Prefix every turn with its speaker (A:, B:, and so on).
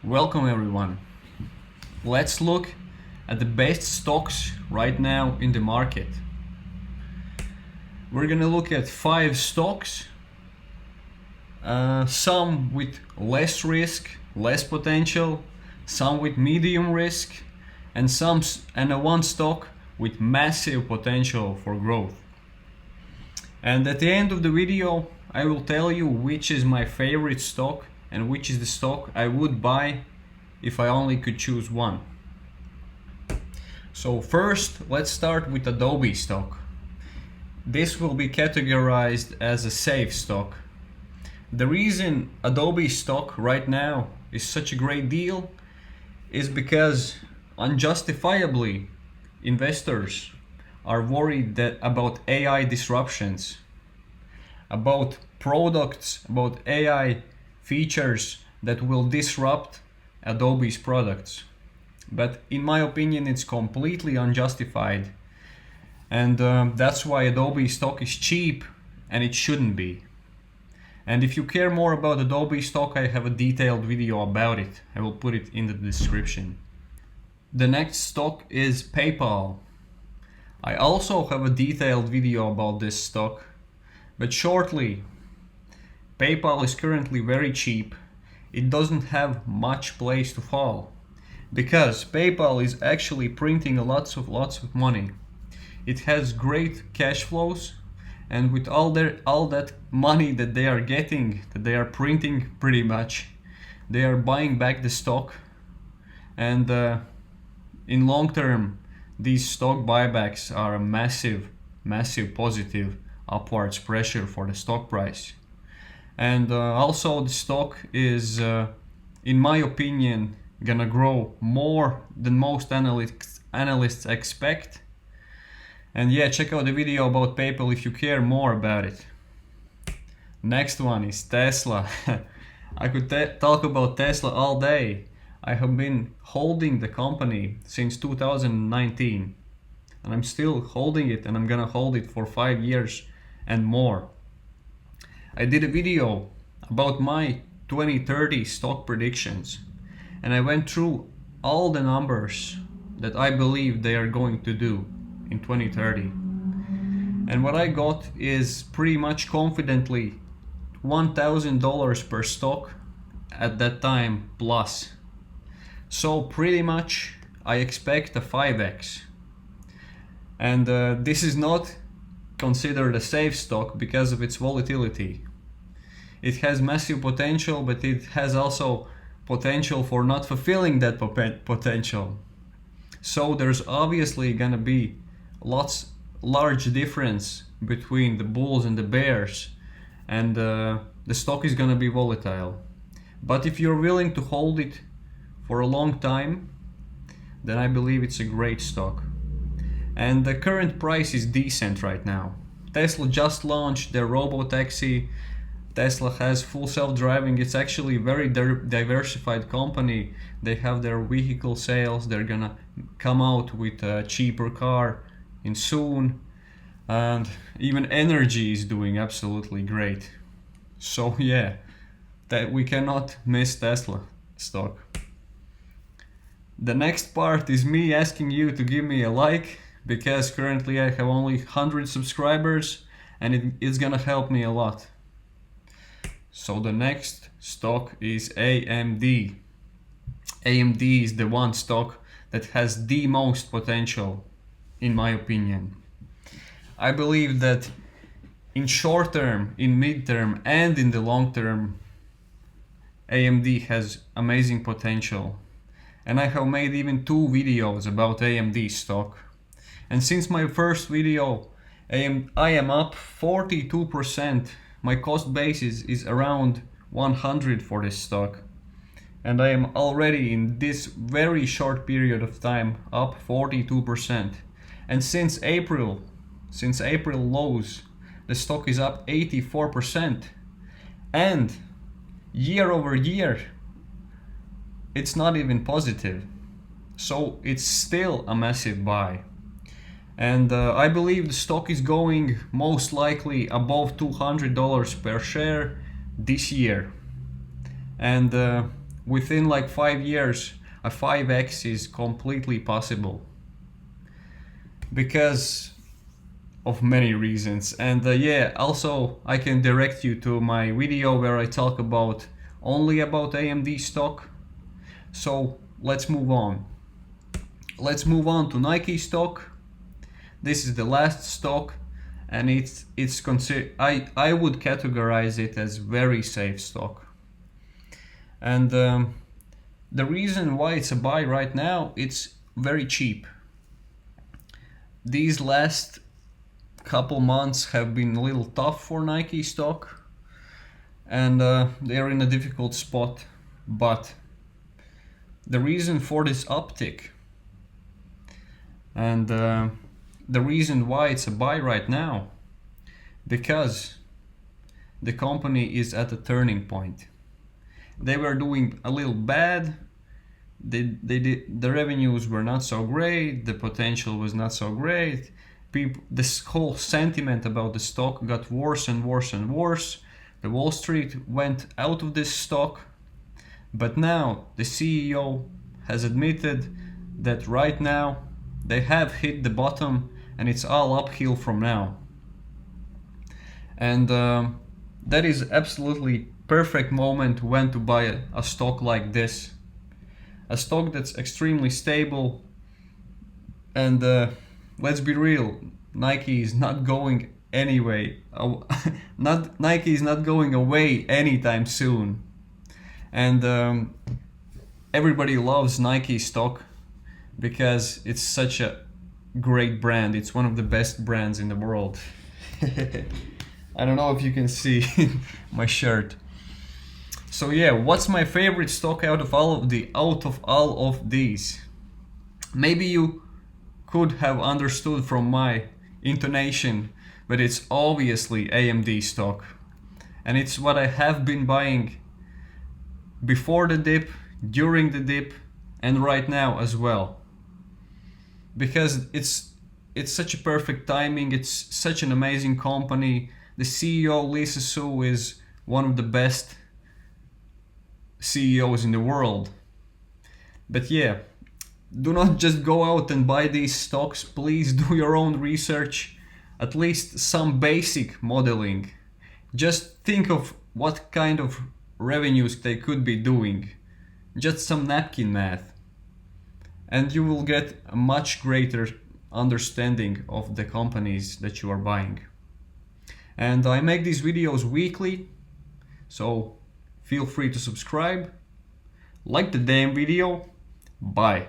A: Welcome everyone. Let's look at the best stocks right now in the market. We're gonna look at 5 stocks, some with less risk, less potential, some with medium risk, and one stock with massive potential for growth. And at the end of the video, I will tell you which is my favorite stock and which is the stock I would buy if I only could choose one. So first, let's start with Adobe stock. This will be categorized as a safe stock. The reason Adobe stock right now is such a great deal is because unjustifiably investors are worried about AI disruptions, about products, about AI features that will disrupt Adobe's products. But in my opinion, it's completely unjustified, and that's why Adobe stock is cheap, and it shouldn't be. And if you care more about Adobe stock, I have a detailed video about it. I will put it in the description. The next stock is PayPal. I also have a detailed video about this stock, but shortly, PayPal is currently very cheap. It doesn't have much place to fall because PayPal is actually printing lots of money. It has great cash flows, and with all that money that they are getting, that they are printing pretty much, they are buying back the stock, and in long term, these stock buybacks are a massive positive upwards pressure for the stock price. And also the stock is, in my opinion, gonna grow more than most analysts expect. And yeah, check out the video about PayPal if you care more about it. Next one is Tesla. I could talk about Tesla all day. I have been holding the company since 2019, and I'm still holding it, and I'm gonna hold it for 5 years and more. I did a video about my 2030 stock predictions, and I went through all the numbers that I believe they are going to do in 2030. And what I got is pretty much confidently $1,000 per stock at that time plus. So pretty much I expect a 5x. And this is not considered a safe stock because of its volatility. It has massive potential, but it has also potential for not fulfilling that potential. So there's obviously gonna be large difference between the bulls and the bears, and the stock is gonna be volatile. But if you're willing to hold it for a long time, then I believe it's a great stock. And the current price is decent right now. Tesla just launched their robotaxi. Tesla has full self-driving. It's actually a very diversified company. They have their vehicle sales. They're gonna come out with a cheaper car in soon. And even energy is doing absolutely great. So yeah, that we cannot miss Tesla stock. The next part is me asking you to give me a like, because currently I have only 100 subscribers, and it's gonna help me a lot. So the next stock is AMD. AMD is the one stock that has the most potential, in my opinion. I believe that in short term, in mid term, and in the long term, AMD has amazing potential. And I have made even 2 videos about AMD stock. And since my first video, I am up 42%. My cost basis is around 100 for this stock. And I am already in this very short period of time up 42%. And since April lows, the stock is up 84%. And year over year, it's not even positive. So it's still a massive buy. And I believe the stock is going most likely above $200 per share this year. And within like 5 years, a 5x is completely possible because of many reasons. And yeah, also I can direct you to my video where I talk about only about AMD stock. So let's move on. Let's move on to Nike stock. This is the last stock, and it's considered, I would categorize it as very safe stock. And the reason why it's a buy right now, it's very cheap. These last couple months have been a little tough for Nike stock, and they're in a difficult spot. But the reason for this uptick and the reason why it's a buy right now, because the company is at a turning point. They were doing a little bad. The revenues were not so great. The potential was not so great. This whole sentiment about the stock got worse and worse and worse. The Wall Street went out of this stock. But now the CEO has admitted that right now they have hit the bottom and it's all uphill from now. And that is absolutely perfect moment when to buy a stock like this. A stock that's extremely stable, and let's be real, Nike is not going anyway. Nike is not going away anytime soon. And everybody loves Nike stock because it's such a great brand. It's one of the best brands in the world. I don't know if you can see my shirt. So yeah, what's my favorite stock out of all of these? Maybe you could have understood from my intonation, but it's obviously AMD stock. And it's what I have been buying before the dip, during the dip, and right now as well. Because it's such a perfect timing, it's such an amazing company. The CEO, Lisa Su, is one of the best CEOs in the world. But yeah, do not just go out and buy these stocks. Please do your own research, at least some basic modeling. Just think of what kind of revenues they could be doing. Just some napkin math. And you will get a much greater understanding of the companies that you are buying. And I make these videos weekly, so feel free to subscribe, like the damn video. Bye.